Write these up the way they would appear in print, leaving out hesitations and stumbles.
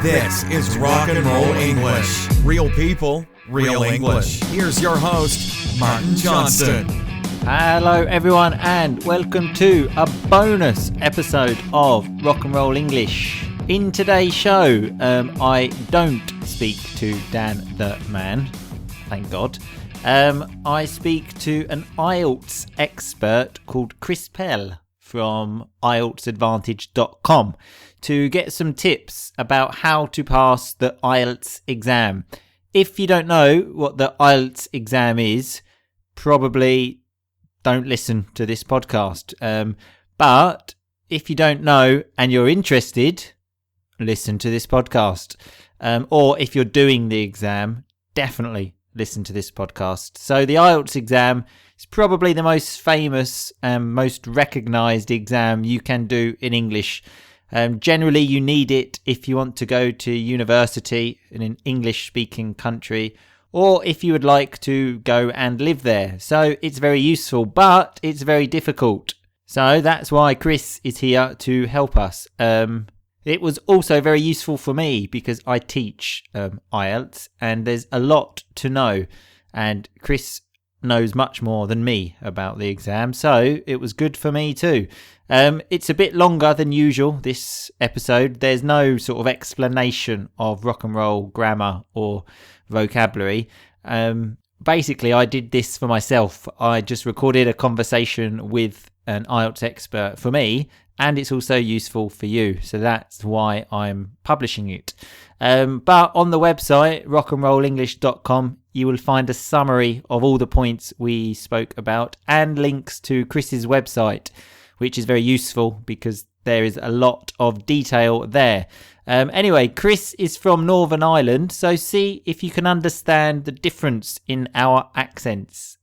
This is Rock and Roll English. Real people, real English. Here's your host, Martin Johnston. Hello everyone and welcome to a bonus episode of Rock and Roll English. In today's show, I don't speak to Dan the man, thank God. I speak to an IELTS expert called Chris Pell from IELTSadvantage.com to get some tips about how to pass the IELTS exam. If you don't know what the IELTS exam is, probably don't listen to this podcast. But if you don't know and you're interested, listen to this podcast. Or if you're doing the exam, definitely listen to this podcast. So the IELTS exam is probably the most famous and most recognised exam you can do in English. Generally, you need it if you want to go to university in an English-speaking country, or if you would like to go and live there. So it's very useful, but it's very difficult. So that's why Chris is here to help us. It was also very useful for me because I teach IELTS and there's a lot to know. And Chris knows much more than me about the exam, so it was good for me too. It's a bit longer than usual, this episode. There's no sort of explanation of rock and roll grammar or vocabulary. Basically, I did this for myself. I just recorded a conversation with an IELTS expert for me, and it's also useful for you. So that's why I'm publishing it. But on the website, rockandrollenglish.com, you will find a summary of all the points we spoke about and links to Chris's website, which is very useful because there is a lot of detail there. Anyway, Chris is from Northern Ireland, so see if you can understand the difference in our accents.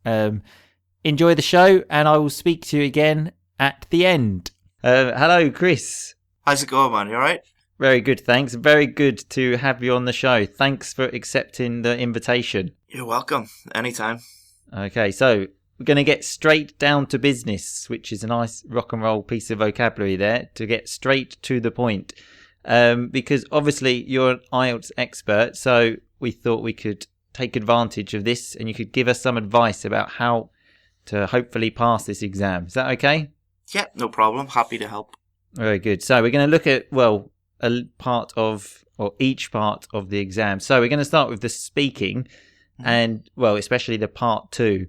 Enjoy the show, and I will speak to you again at the end. Hello, Chris. How's it going, man? You all right? Very good, thanks. Very good to have you on the show. Thanks for accepting the invitation. You're welcome. Anytime. Okay, so we're going to get straight down to business, which is a nice rock and roll piece of vocabulary there, to get straight to the point. Because obviously you're an IELTS expert, so we thought we could take advantage of this and you could give us some advice about how to hopefully pass this exam. Is that okay? Yeah, no problem. Happy to help. Very good. So we're going to look at, each part of the exam. So we're going to start with the speaking and, especially the part 2.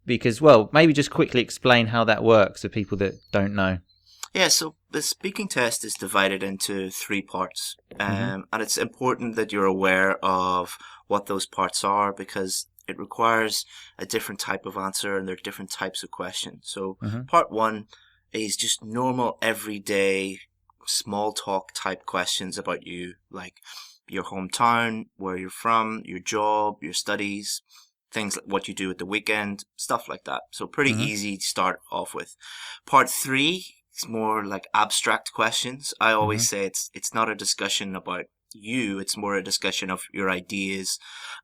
Because, maybe just quickly explain how that works for people that don't know. Yeah, so the speaking test is divided into 3 parts. And it's important that you're aware of what those parts are because it requires a different type of answer and there are different types of questions. So part 1 is just normal, everyday, small talk type questions about you, like your hometown, where you're from, your job, your studies, things like what you do at the weekend, stuff like that. So pretty easy to start off with. Part 3 is more like abstract questions. I always say it's not a discussion about you, it's more a discussion of your ideas,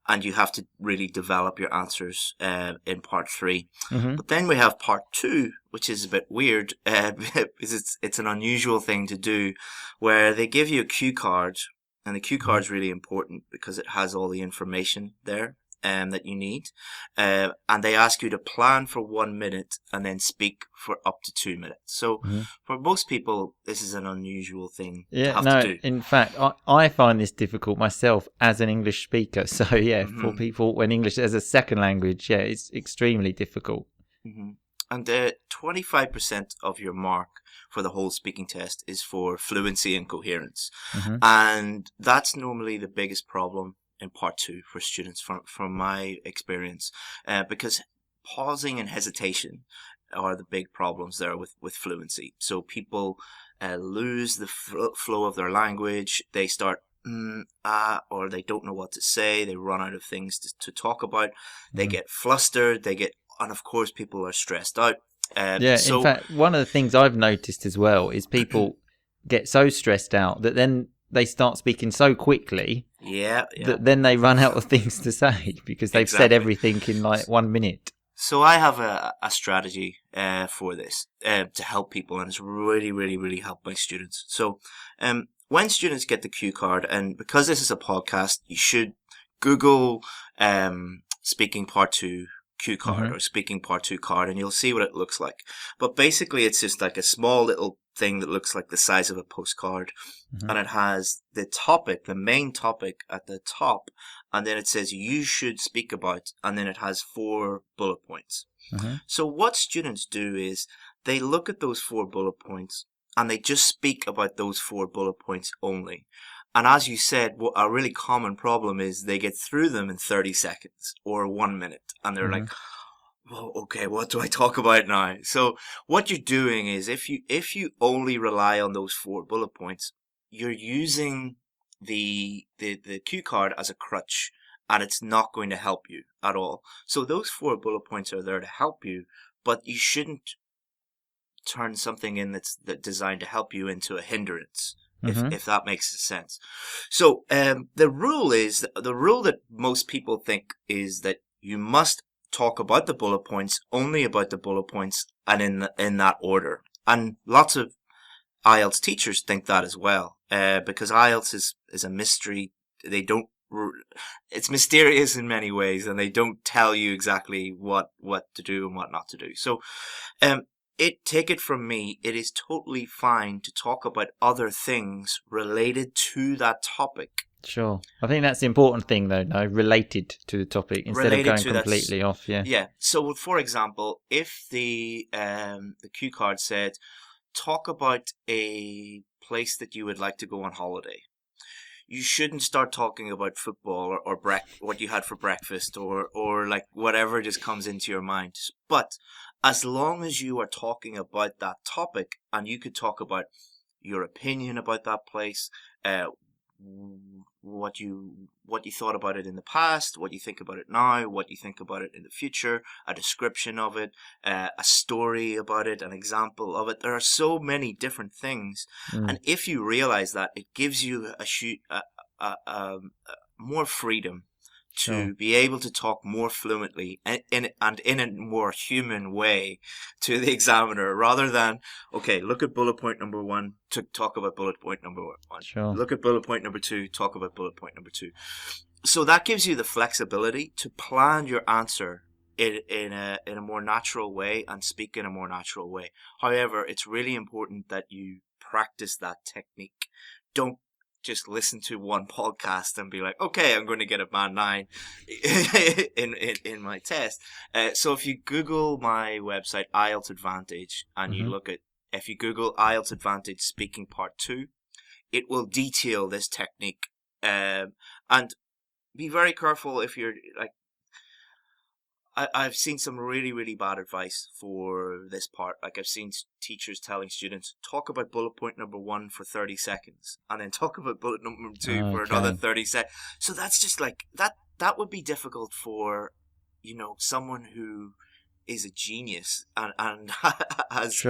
and you have to really develop your answers in part 3. But then we have part 2, which is a bit weird because it's an unusual thing to do, where they give you a cue card, and the cue card is really important because it has all the information there that you need, and they ask you to plan for 1 minute and then speak for up to 2 minutes. So for most people, this is an unusual thing to have to do. In fact, I find this difficult myself as an English speaker. So for people when English as a second language, it's extremely difficult. And 25% of your mark for the whole speaking test is for fluency and coherence. And that's normally the biggest problem in part 2 for students from my experience, because pausing and hesitation are the big problems there with fluency. So people lose the flow of their language. They start or they don't know what to say. They run out of things to talk about. They get flustered. And of course people are stressed out. In fact, one of the things I've noticed as well is people get so stressed out that then they start speaking so quickly that then they run out of things to say because they've said everything in like 1 minute. So I have a strategy for this to help people, and it's really, really, really helped my students. So when students get the cue card, and because this is a podcast, you should Google speaking part 2 cue card or speaking part 2 card, and you'll see what it looks like. But basically, it's just like a small little thing that looks like the size of a postcard, and it has the topic, the main topic at the top, and then it says you should speak about, and then it has 4 bullet points. So what students do is they look at those 4 bullet points and they just speak about those 4 bullet points only. And as you said, what a really common problem is they get through them in 30 seconds or 1 minute, and they're like, well, okay, what do I talk about now? So what you're doing is if you only rely on those 4 bullet points, you're using the cue card as a crutch, and it's not going to help you at all. So those 4 bullet points are there to help you, but you shouldn't turn something in that's designed to help you into a hindrance, if that makes sense. So the rule that most people think is that you must talk about the bullet points, only about the bullet points, and in that order. And lots of IELTS teachers think that as well, because IELTS is a mystery. It's mysterious in many ways, and they don't tell you exactly what to do and what not to do. So, take it from me, it is totally fine to talk about other things related to that topic. Sure. I think that's the important thing, though, no? Related to the topic instead of going completely off, yeah. Yeah. So, for example, if the cue card said, talk about a place that you would like to go on holiday, you shouldn't start talking about football or what you had for breakfast or like whatever just comes into your mind. But as long as you are talking about that topic, and you could talk about your opinion about that place, what you thought about it in the past, what you think about it now, what you think about it in the future, a description of it, a story about it, an example of it. There are so many different things, and if you realize that, it gives you more freedom to be able to talk more fluently and in a more human way to the examiner, rather than, okay, look at bullet point number 1 to talk about bullet point number 1. Sure. Look at bullet point number 2, talk about bullet point number 2. So that gives you the flexibility to plan your answer in a more natural way and speak in a more natural way. However, it's really important that you practice that technique. Don't just listen to one podcast and be like, okay, I'm going to get a band 9 in my test. So if you Google my website, IELTS Advantage, and you look at, if you Google IELTS Advantage Speaking Part 2, it will detail this technique. And be very careful if you're like, I've seen some really, really bad advice for this part. Like, I've seen teachers telling students, talk about bullet point number 1 for 30 seconds, and then talk about bullet number 2 for another 30 seconds. So that's just like, that would be difficult for, someone who is a genius and has,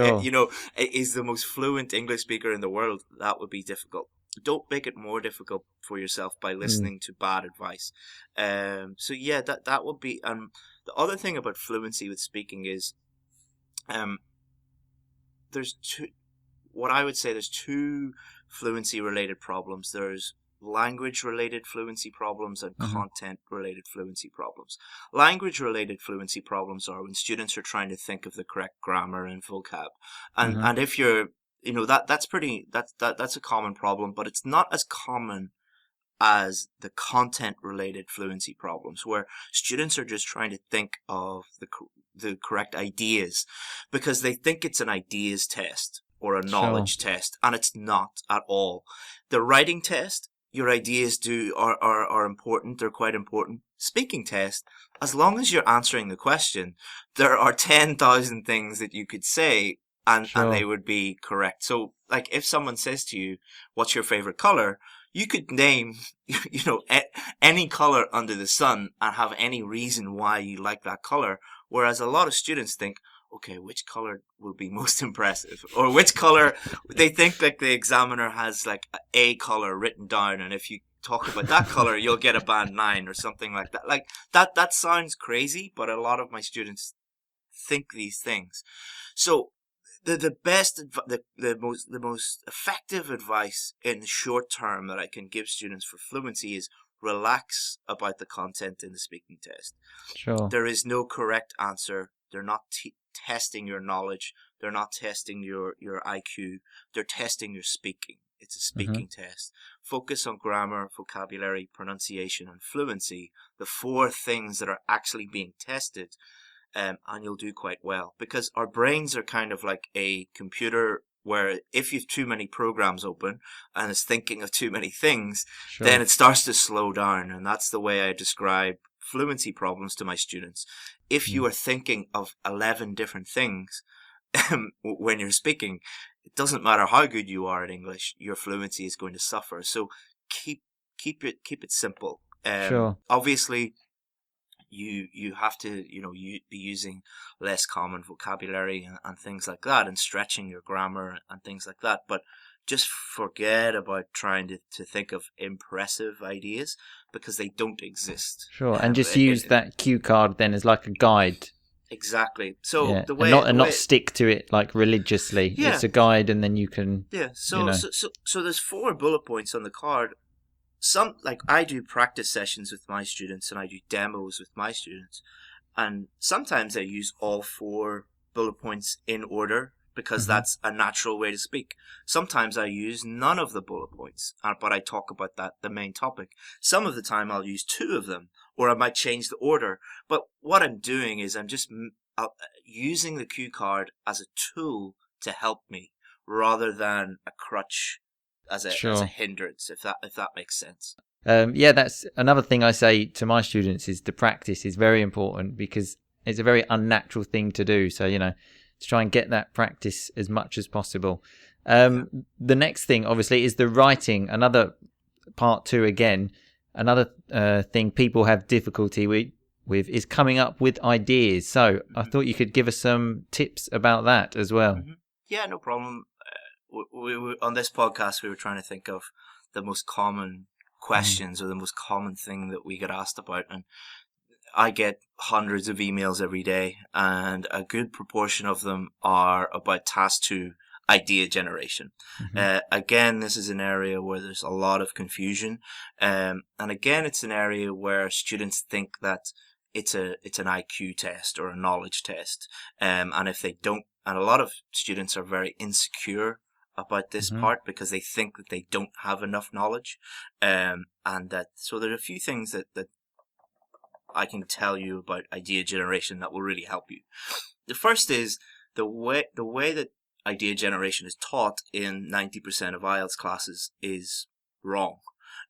is the most fluent English speaker in the world. That would be difficult. Don't make it more difficult for yourself by listening to bad advice. So yeah, that would be, the other thing about fluency with speaking is, there's two fluency related problems. There's language related fluency problems and content related fluency problems. Language related fluency problems are when students are trying to think of the correct grammar and vocab. And if you're, that's a common problem, but it's not as common as the content-related fluency problems, where students are just trying to think of the correct ideas because they think it's an ideas test or a knowledge test, and it's not at all. The writing test, your ideas are important, they're quite important. Speaking test, as long as you're answering the question, there are 10,000 things that you could say and they would be correct. So, like, if someone says to you, what's your favorite color? You could name, any color under the sun and have any reason why you like that color. Whereas a lot of students think, okay, which color will be most impressive? Or which color, they think like the examiner has like a color written down, and if you talk about that color, you'll get a band 9 or something like that. Like that sounds crazy, but a lot of my students think these things. So the best, the most effective advice in the short term that I can give students for fluency is relax about the content in the speaking test. Sure. There is no correct answer. They're not testing your knowledge. They're not testing your IQ. They're testing your speaking. It's a speaking test. Focus on grammar, vocabulary, pronunciation, and fluency, the 4 things that are actually being tested, and you'll do quite well. Because our brains are kind of like a computer where if you've too many programs open and it's thinking of too many things, Sure. then it starts to slow down. And that's the way I describe fluency problems to my students. If you are thinking of 11 different things when you're speaking, it doesn't matter how good you are at English, your fluency is going to suffer. So keep it simple. Sure. Obviously, you have to be using less common vocabulary and things like that, and stretching your grammar and things like that. But just forget about trying to think of impressive ideas, because they don't exist. Sure. And just use that cue card then as like a guide. Exactly. So Yeah. the way not stick to it like religiously. Yeah. It's a guide, and then you can. Yeah. So there's 4 bullet points on the card. I do practice sessions with my students, and I do demos with my students, and sometimes I use all 4 bullet points in order, because that's a natural way to speak. Sometimes I use none of the bullet points, but I talk about the main topic. Some of the time I'll use 2 of them, or I might change the order. But what I'm doing is I'm just using the cue card as a tool to help me, rather than a crutch as a hindrance, if that makes sense. That's another thing I say to my students, is the practice is very important, because it's a very unnatural thing to do. So, to try and get that practice as much as possible. The next thing, obviously, is the writing. Another part 2 again. Another thing people have difficulty with is coming up with ideas. So I thought you could give us some tips about that as well. Yeah, no problem. We on this podcast, we were trying to think of the most common questions or the most common thing that we get asked about. And I get hundreds of emails every day, and a good proportion of them are about task 2, idea generation. Again, this is an area where there's a lot of confusion. And again, it's an area where students think that it's an IQ test or a knowledge test. And if they don't, and a lot of students are very insecure about this part, because they think that they don't have enough knowledge. So there are a few things that I can tell you about idea generation that will really help you. The first is the way that idea generation is taught in 90% of IELTS classes is wrong.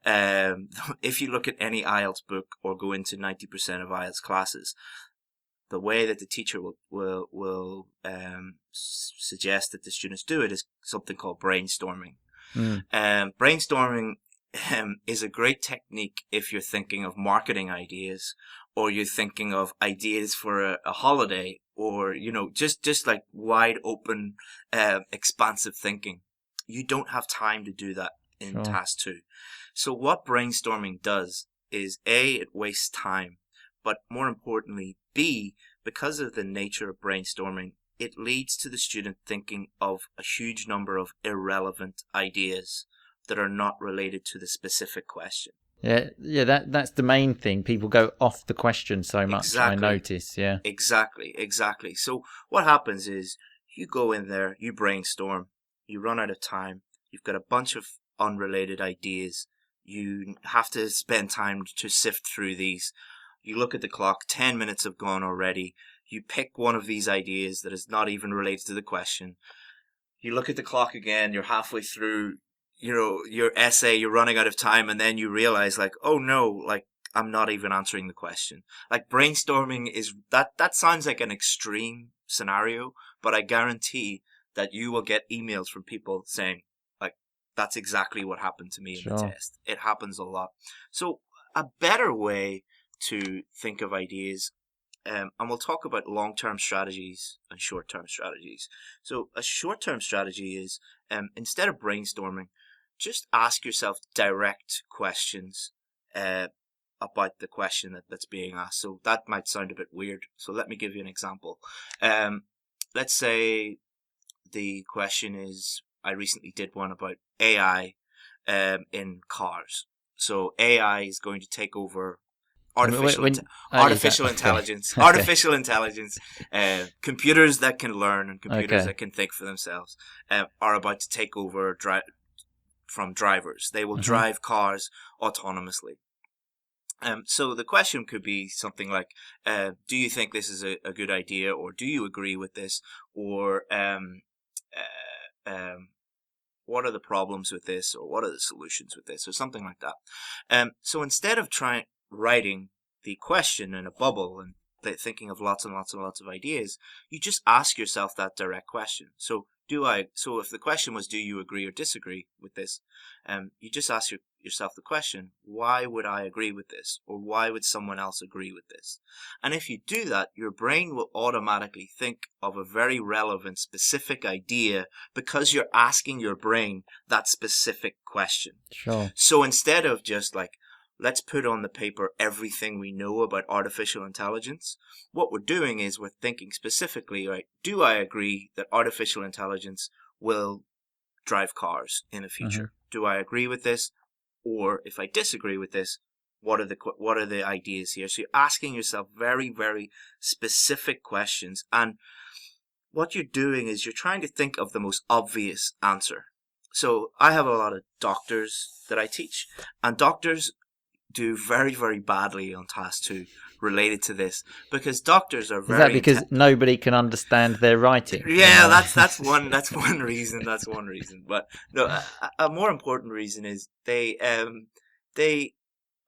If you look at any IELTS book or go into 90% of IELTS classes, the way that the teacher will suggest that the students do it is something called brainstorming. Brainstorming is a great technique if you're thinking of marketing ideas, or you're thinking of ideas for a holiday, or just like wide open, expansive thinking. You don't have time to do that in task 2. So what brainstorming does is A, it wastes time, but more importantly, B, because of the nature of brainstorming, it leads to the student thinking of a huge number of irrelevant ideas that are not related to the specific question. Yeah, that's the main thing. People go off the question so much. Exactly. I notice. Yeah. Exactly. So what happens is you go in there, you brainstorm, you run out of time, you've got a bunch of unrelated ideas, you have to spend time to sift through these. You look at the clock, 10 minutes have gone already. You pick one of these ideas that is not even related to the question. You look at the clock again, you're halfway through, your essay, you're running out of time, and then you realize, like, oh no, like, I'm not even answering the question. Like, brainstorming is, that sounds like an extreme scenario, but I guarantee that you will get emails from people saying, like, that's exactly what happened to me in the test. It happens a lot. So a better way to think of ideas, and we'll talk about long-term strategies and short-term strategies. So a short-term strategy is, instead of brainstorming, just ask yourself direct questions about the question that's being asked. So that might sound a bit weird. So let me give you an example. Let's say the question is, I recently did one about AI in cars. So AI is going to take over artificial intelligence, artificial intelligence, computers that can learn and computers that can think for themselves are about to take over from drivers. They will drive cars autonomously. So the question could be something like, do you think this is a good idea, or do you agree with this, or what are the problems with this, or what are the solutions with this, or something like that. So instead of writing the question in a bubble and thinking of lots and lots and lots of ideas, you just ask yourself that direct question. So if the question was, do you agree or disagree with this? You just ask yourself the question, why would I agree with this? Or why would someone else agree with this? And if you do that, your brain will automatically think of a very relevant, specific idea because you're asking your brain that specific question. Sure. So instead of just like, let's put on the paper everything we know about artificial intelligence, what we're doing is we're thinking specifically, right, do I agree that artificial intelligence will drive cars in the future? Do I agree with this? Or if I disagree with this, what are the ideas here? So you're asking yourself very, very specific questions. And what you're doing is you're trying to think of the most obvious answer. So I have a lot of doctors that I teach, and doctors do very, very badly on task 2 related to this, because doctors are very... Is that because nobody can understand their writing? Yeah, that's one reason. That's one reason. But no, a more important reason is they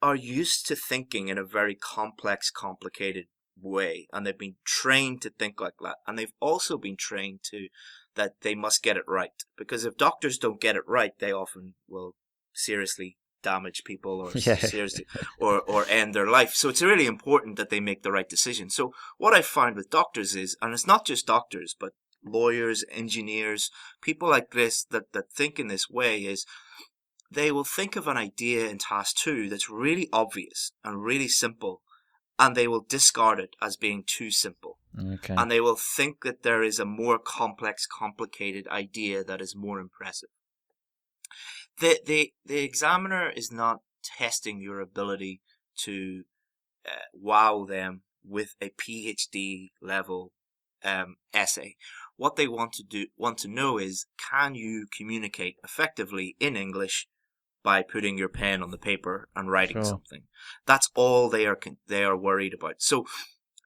are used to thinking in a very complex, complicated way, and they've been trained to think like that. And they've also been trained that they must get it right, because if doctors don't get it right, they often will seriously damage people or seriously or end their life. So it's really important that they make the right decision. So what I find with doctors is, and it's not just doctors, but lawyers, engineers, people like this that think in this way, is they will think of an idea in task 2 that's really obvious and really simple, and they will discard it as being too simple. Okay. And they will think that there is a more complex, complicated idea that is more impressive. The examiner is not testing your ability to wow them with a PhD level essay. What they want to know is, can you communicate effectively in English by putting your pen on the paper and writing something? That's all they are worried about. So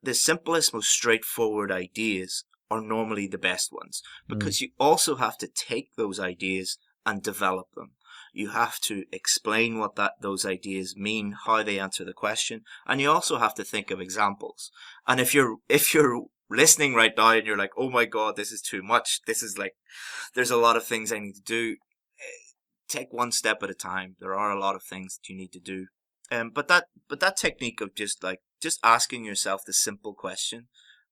the simplest, most straightforward ideas are normally the best ones, because you also have to take those ideas and develop them. You have to explain what those ideas mean, how they answer the question, and you also have to think of examples. And if you're listening right now and you're like, oh my God, this is too much, this is like, there's a lot of things I need to do, take one step at a time. There are a lot of things that you need to do. But that technique of just asking yourself the simple question,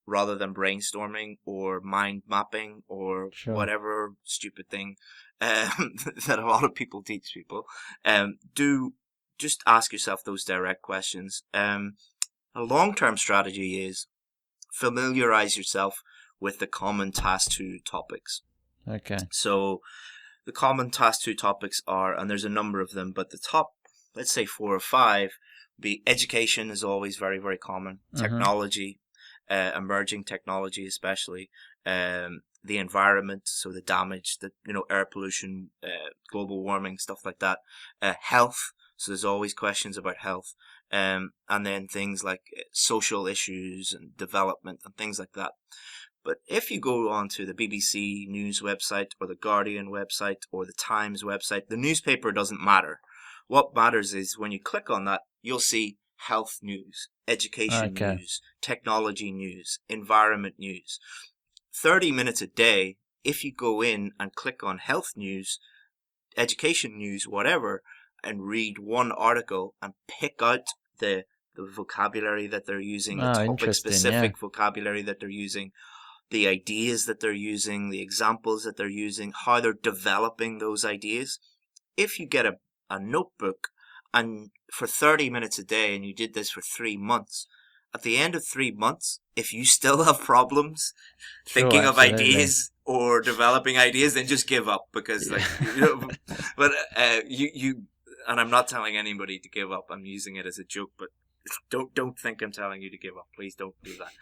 rather than brainstorming or mind mapping or whatever stupid thing that a lot of people teach people, do just ask yourself those direct questions. A long-term strategy is familiarize yourself with the common task 2 topics. Okay. So the common task 2 topics are, and there's a number of them, but the top, let's say 4 or 5, be education is always very, very common. Technology, emerging technology especially, the environment, so the damage, air pollution, global warming, stuff like that. Health, so there's always questions about health. And then things like social issues and development and things like that. But if you go onto the BBC News website or the Guardian website or the Times website, the newspaper doesn't matter. What matters is when you click on that, you'll see health news, education news, technology news, environment news. 30 minutes a day, if you go in and click on health news, education news, whatever, and read one article and pick out the vocabulary that they're using, the topic-specific vocabulary that they're using, the ideas that they're using, the examples that they're using, how they're developing those ideas. If you get a notebook and for 30 minutes a day and you did this for 3 months, at the end of 3 months, if you still have problems Sure, thinking of absolutely. ideas or developing ideas, then just give up, because like, but you, and I'm not telling anybody to give up. I'm using it as a joke, but don't think I'm telling you to give up. Please don't do that.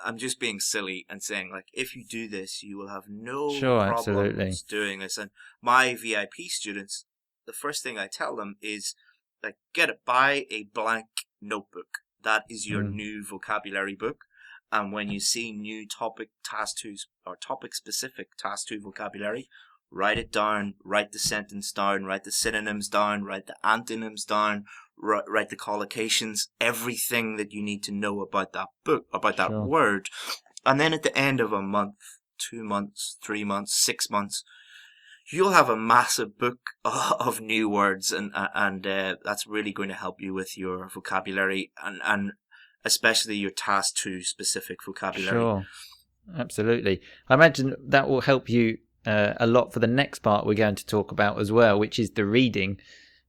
I'm just being silly and saying, like, if you do this, you will have no Sure, problems absolutely. doing this. And my VIP students, the first thing I tell them is, like, buy a blank notebook. That is your new vocabulary book. And when you see new topic task 2 or topic specific task 2 vocabulary, write it down, write the sentence down, write the synonyms down, write the antonyms down, write the collocations, everything that you need to know about that book, about that Sure. word. And then at the end of a month, 2 months, 3 months, 6 months, you'll have a massive book of new words, and that's really going to help you with your vocabulary and especially your task 2 specific vocabulary. Sure, absolutely. I imagine that will help you a lot for the next part we're going to talk about as well, which is the reading.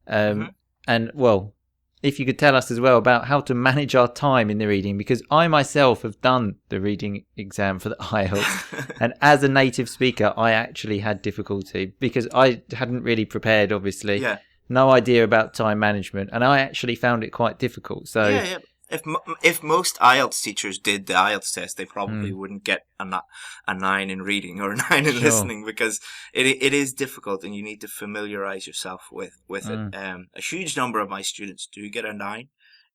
And well, if you could tell us as well about how to manage our time in the reading, because I myself have done the reading exam for the IELTS, and as a native speaker, I actually had difficulty because I hadn't really prepared, obviously. Yeah. No idea about time management, and I actually found it quite difficult. So yeah. If most IELTS teachers did the IELTS test, they probably wouldn't get a 9 in reading or a 9 in listening, because it is difficult, and you need to familiarize yourself with it. A huge number of my students do get a 9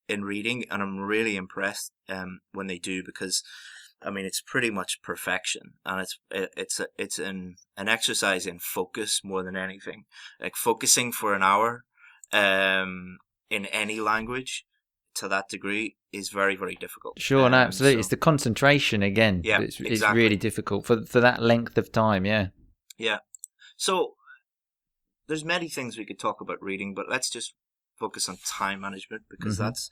in reading, and I'm really impressed when they do, because I mean, it's pretty much perfection, and it's an exercise in focus more than anything. Like, focusing for an hour in any language to that degree is very, very difficult. Sure, no, absolutely. It's the concentration again. Yeah, it's exactly. really difficult for that length of time. Yeah. Yeah. So there's many things we could talk about reading, but let's just focus on time management, because that's,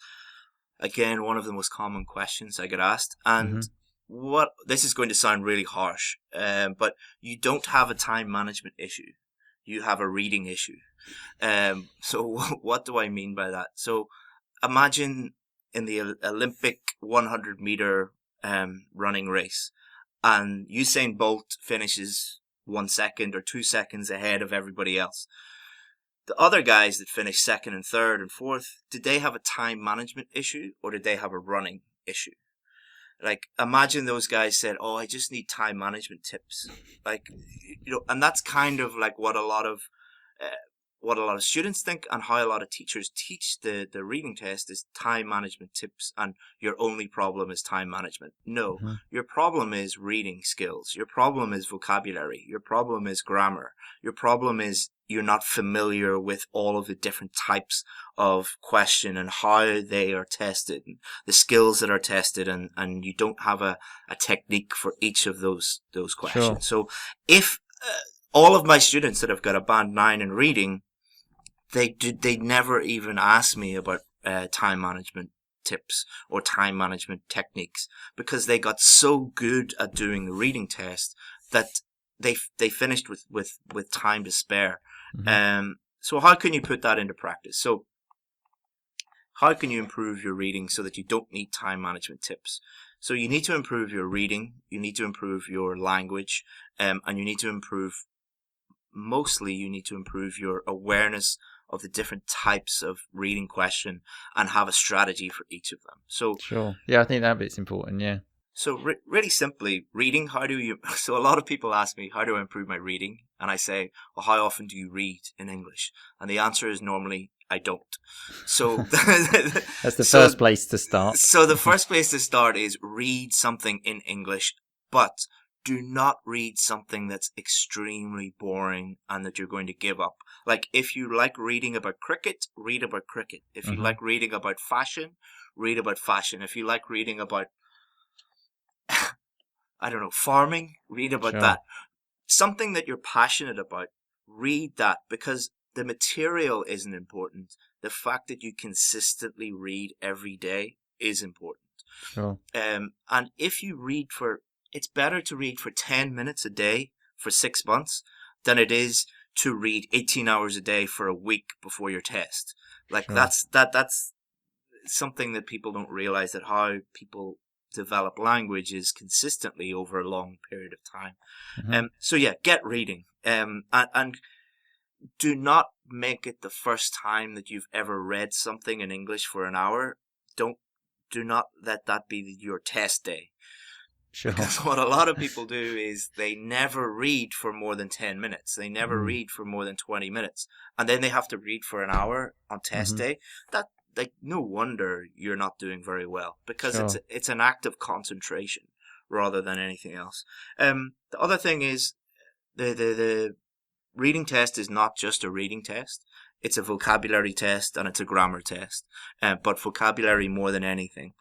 again, one of the most common questions I get asked. And this is going to sound really harsh, but you don't have a time management issue. You have a reading issue. So what do I mean by that? So imagine in the Olympic 100 meter running race, and Usain Bolt finishes 1 second or 2 seconds ahead of everybody else. The other guys that finished second and third and fourth, did they have a time management issue, or did they have a running issue? Like, imagine those guys said, "Oh, I just need time management tips." Like, and that's kind of like what a lot of students think, and how a lot of teachers teach the reading test is time management tips, and your only problem is time management. No, your problem is reading skills. Your problem is vocabulary. Your problem is grammar. Your problem is you're not familiar with all of the different types of question and how they are tested, and the skills that are tested, and you don't have a technique for each of those questions. Sure. So if all of my students that have got a band 9 in reading, they never even ask me about time management tips or time management techniques, because they got so good at doing the reading test that they finished with time to spare. So how can you put that into practice? So how can you improve your reading so that you don't need time management tips? So you need to improve your reading, you need to improve your language, and you need to improve your awareness of the different types of reading question, and have a strategy for each of them. So sure, yeah, I think that bit's important. Yeah. So really simply, reading. So a lot of people ask me, how do I improve my reading? And I say, well, how often do you read in English? And the answer is normally, I don't. So that's the first place to start. So the first place to start is read something in English, but do not read something that's extremely boring and that you're going to give up. Like, if you like reading about cricket, read about cricket. If you like reading about fashion, read about fashion. If you like reading about, I don't know, farming, read about that. Something that you're passionate about, read that, because the material isn't important. The fact that you consistently read every day is important. Sure. And if you read it's better to read for 10 minutes a day for 6 months than it is to read 18 hours a day for a week before your test. Like, that's something that people don't realize, that how people develop languages consistently over a long period of time. So yeah, get reading. And do not make it the first time that you've ever read something in English for an hour. Do not let that be your test day. Sure. Because what a lot of people do is they never read for more than 10 minutes. They never read for more than 20 minutes. And then they have to read for an hour on test day. That, like, no wonder you're not doing very well, because it's an act of concentration rather than anything else. The other thing is the reading test is not just a reading test. It's a vocabulary test and it's a grammar test. But vocabulary more than anything.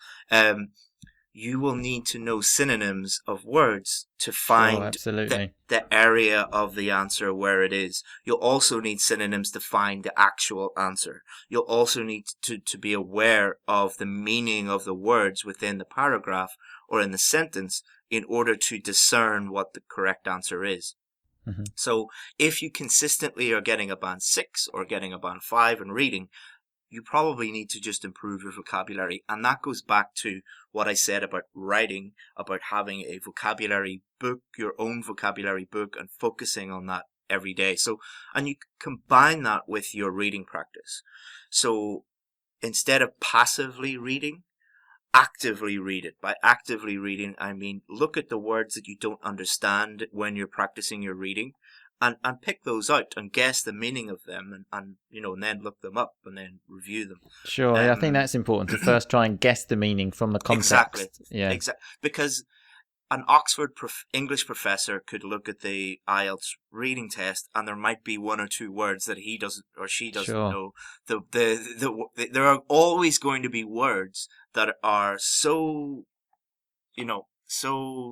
You will need to know synonyms of words to find the area of the answer where it is. You'll also need synonyms to find the actual answer. You'll also need to be aware of the meaning of the words within the paragraph or in the sentence in order to discern what the correct answer is. So if you consistently are getting a band 6 or getting a band 5 in reading, you probably need to just improve your vocabulary. And that goes back to what I said about writing, about having a vocabulary book, your own vocabulary book, and focusing on that every day. So, and you combine that with your reading practice. So instead of passively reading, actively read it. By actively reading, I mean look at the words that you don't understand when you're practicing your reading. And pick those out and guess the meaning of them, and then look them up and then review them. Sure, I think that's important to first try and guess the meaning from the context. Exactly. Yeah. Exactly. Because an Oxford English professor could look at the IELTS reading test, and there might be one or two words that he doesn't or she doesn't know. There are always going to be words that are so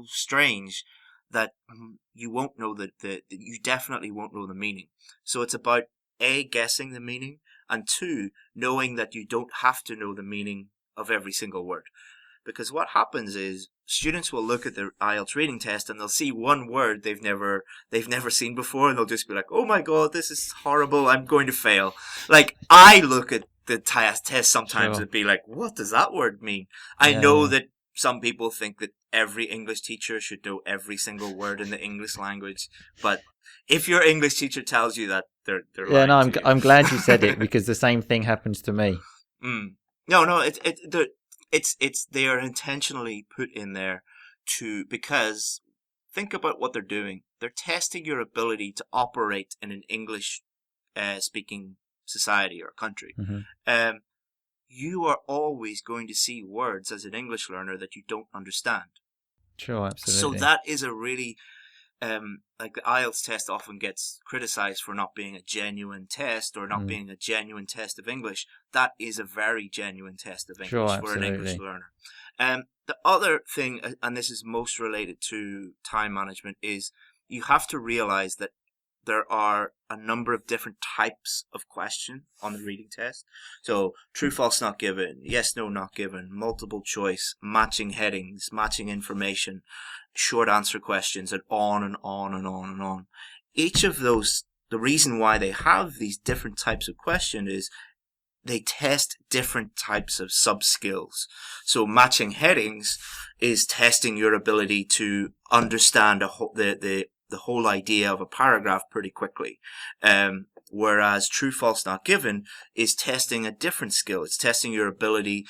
strange that you won't know you definitely won't know the meaning. So it's about A, guessing the meaning, and 2, knowing that you don't have to know the meaning of every single word. Because what happens is students will look at the IELTS reading test and they'll see one word they've never seen before, and they'll just be like, "Oh my god, this is horrible, I'm going to fail." Like, I look at the test sometimes and be like, "What does that word mean?" I know that some people think that every English teacher should know every single word in the English language, but if your English teacher tells you that, they're lying to you. I'm glad you said it, because the same thing happens to me. No, they are intentionally put in there because think about what they're doing. They're testing your ability to operate in an English speaking society or country. You are always going to see words as an English learner that you don't understand. Sure, absolutely. So that is a really, like the IELTS test often gets criticized for not being a genuine test or not being a genuine test of English. That is a very genuine test of English for an English learner. The other thing, and this is most related to time management, is you have to realize that there are a number of different types of question on the reading test. So true, false, not given, yes, no, not given, multiple choice, matching headings, matching information, short answer questions, and on and on and on and on. Each of those, the reason why they have these different types of question is they test different types of sub-skills. So matching headings is testing your ability to understand the whole idea of a paragraph pretty quickly. Whereas true, false, not given is testing a different skill. It's testing your ability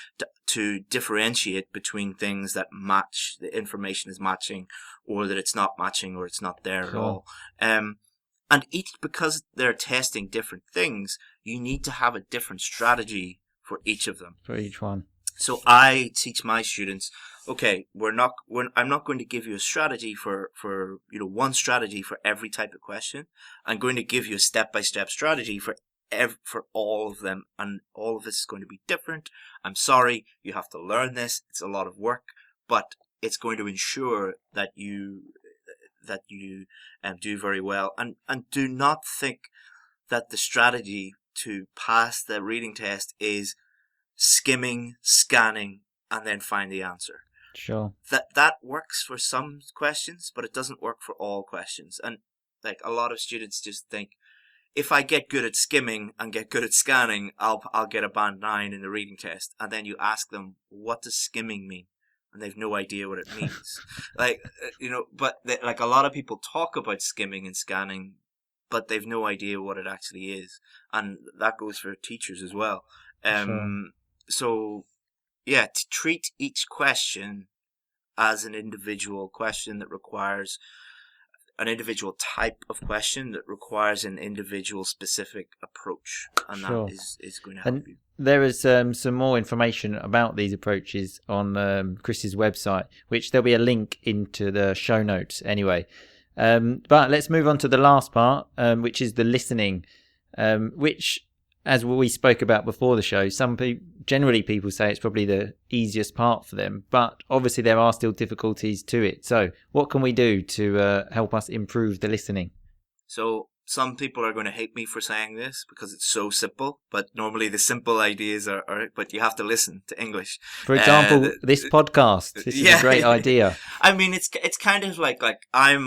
to differentiate between things that match, the information is matching, or that it's not matching, or it's not there at all. And because they're testing different things, you need to have a different strategy for each of them. For each one. So I teach my students, okay, I'm not going to give you a strategy for one strategy for every type of question. I'm going to give you a step-by-step strategy for all of them, and all of this is going to be different. I'm sorry, you have to learn this. It's a lot of work, but it's going to ensure that you do very well. And do not think that the strategy to pass the reading test is skimming, scanning, and then find the answer. Sure. That works for some questions, but it doesn't work for all questions. And like a lot of students just think if I get good at skimming and get good at scanning, I'll get a band 9 in the reading test. And then you ask them, what does skimming mean? And they've no idea what it means. But like a lot of people talk about skimming and scanning, but they've no idea what it actually is. And that goes for teachers as well. So yeah, to treat each question as an individual question that requires an individual type of question that requires an individual specific approach, and that is going to help you. There is some more information about these approaches on Chris's website, which there'll be a link into the show notes anyway. But let's move on to the last part, which is the listening, which, as we spoke about before the show, generally people say it's probably the easiest part for them, but obviously there are still difficulties to it. So what can we do to help us improve the listening? So some people are going to hate me for saying this because it's so simple, but normally the simple ideas are but you have to listen to English. For example, this podcast. This is a great idea. I mean, it's kind of like I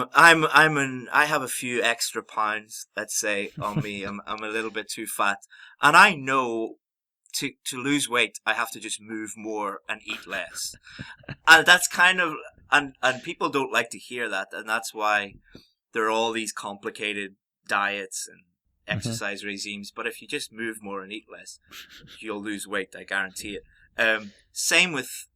have a few extra pounds, let's say, on me. I'm a little bit too fat, and I know to lose weight I have to just move more and eat less, and that's kind of and people don't like to hear that, and that's why there are all these complicated diets and exercise regimes. But if you just move more and eat less, you'll lose weight, I guarantee it. Same with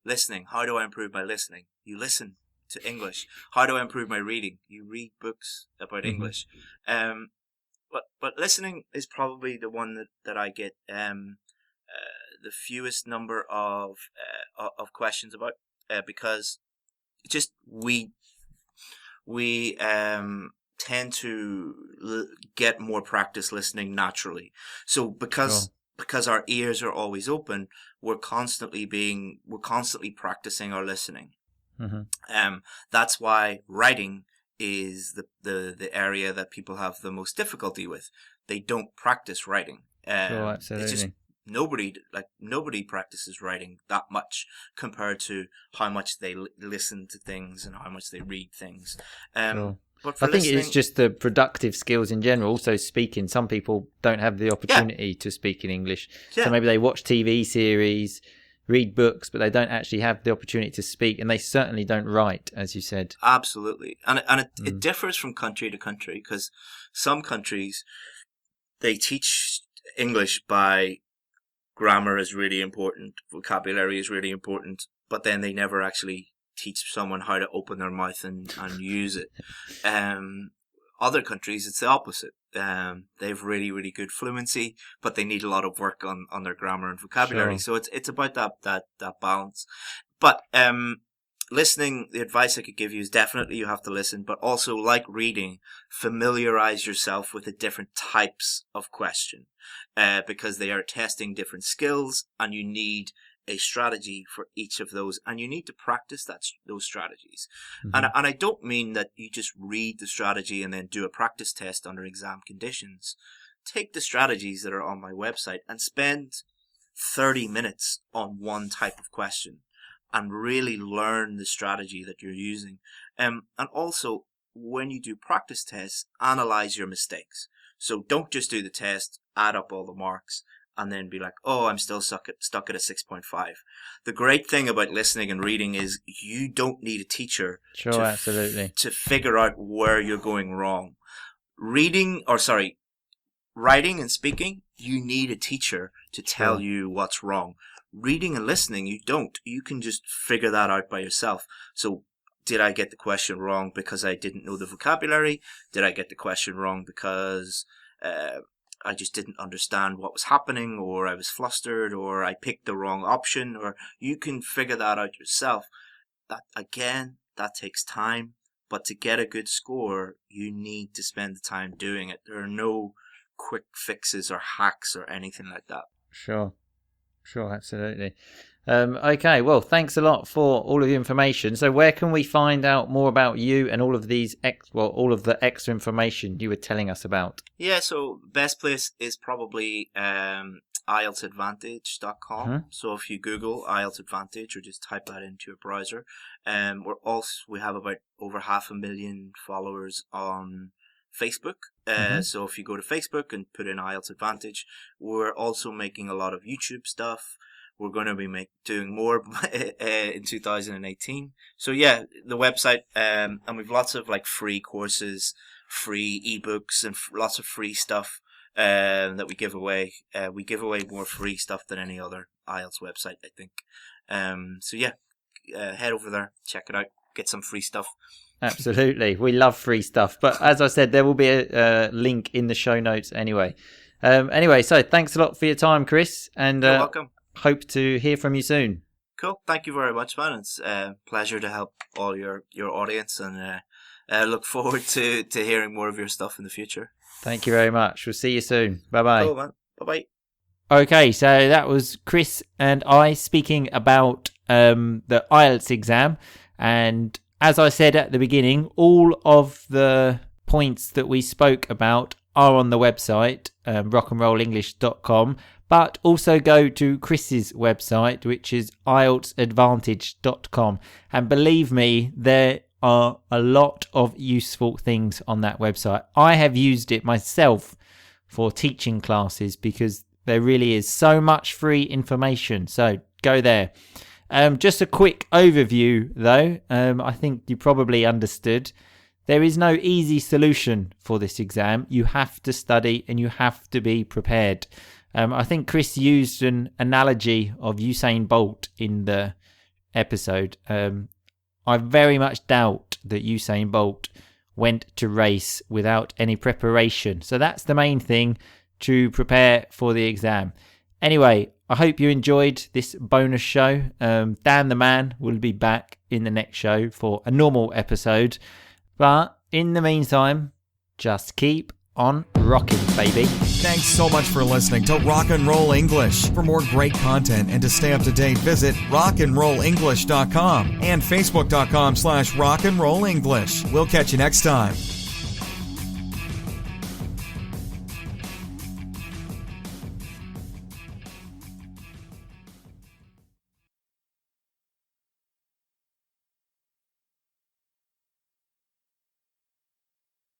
listening. How do I improve my listening? You listen to English. How do I improve my reading? You read books about English. But listening is probably the one that I get the fewest number of questions about, because just we tend to get more practice listening naturally. So because our ears are always open, we're constantly practicing our listening. That's why writing is the area that people have the most difficulty with. They don't practice writing. Absolutely. It's just nobody practices writing that much compared to how much they listen to things and how much they read things. But I think it's just the productive skills in general. Also speaking, some people don't have the opportunity to speak in English. So maybe they watch TV series, read books, but they don't actually have the opportunity to speak, and they certainly don't write, as you said. Absolutely. And it differs from country to country, because some countries, they teach English by grammar is really important, vocabulary is really important, but then they never actually teach someone how to open their mouth and use it. Other countries, it's the opposite. They have really, really good fluency, but they need a lot of work on their grammar and vocabulary. So it's about that balance. But listening, the advice I could give you is definitely you have to listen, but also, like reading, familiarize yourself with the different types of question, because they are testing different skills, and you need a strategy for each of those, and you need to practice those strategies. And I don't mean that you just read the strategy and then do a practice test under exam conditions. Take the strategies that are on my website and spend 30 minutes on one type of question and really learn the strategy that you're using. And also, when you do practice tests, analyze your mistakes. So don't just do the test, add up all the marks, and then be like, oh, I'm still stuck at a 6.5. The great thing about listening and reading is you don't need a teacher to figure out where you're going wrong. Writing and speaking, you need a teacher to tell you what's wrong. Reading and listening, you don't. You can just figure that out by yourself. So did I get the question wrong because I didn't know the vocabulary? Did I get the question wrong because I just didn't understand what was happening, or I was flustered, or I picked the wrong option? Or you can figure that out yourself. That takes time, but to get a good score, you need to spend the time doing it. There are no quick fixes or hacks or anything like that. Sure, absolutely. Okay, well, thanks a lot for all of the information. So where can we find out more about you and all of these all of the extra information you were telling us about? Yeah, so best place is probably IELTSadvantage.com. So if you Google IELTS Advantage or just type that into your browser, we have about over 500,000 followers on Facebook. So if you go to Facebook and put in IELTS Advantage, we're also making a lot of YouTube stuff. We're going to be doing more in 2018. So yeah, the website, and we've lots of like free courses, free ebooks, and lots of free stuff that we give away. We give away more free stuff than any other IELTS website, I think. So yeah, head over there, check it out, get some free stuff. Absolutely, we love free stuff. But as I said, there will be a link in the show notes anyway. So thanks a lot for your time, Chris, and you're welcome. Hope to hear from you soon. Cool. Thank you very much, man. It's a pleasure to help all your audience, and look forward to hearing more of your stuff in the future. Thank you very much. We'll see you soon. Bye-bye. Cool, man. Bye-bye. Okay, so that was Chris and I speaking about the IELTS exam. And as I said at the beginning, all of the points that we spoke about are on the website, rockandrollenglish.com. But also go to Chris's website, which is IELTSadvantage.com. And believe me, there are a lot of useful things on that website. I have used it myself for teaching classes because there really is so much free information. So go there. Just a quick overview, though. I think you probably understood. There is no easy solution for this exam. You have to study and you have to be prepared. I think Chris used an analogy of Usain Bolt in the episode. I very much doubt that Usain Bolt went to race without any preparation. So that's the main thing, to prepare for the exam. Anyway, I hope you enjoyed this bonus show. Dan the Man will be back in the next show for a normal episode. But in the meantime, just keep on rocking, baby. Thanks so much for listening to Rock and Roll English. For more great content and to stay up to date, visit rockandrollenglish.com and facebook.com/rockandrollenglish. We'll catch you next time.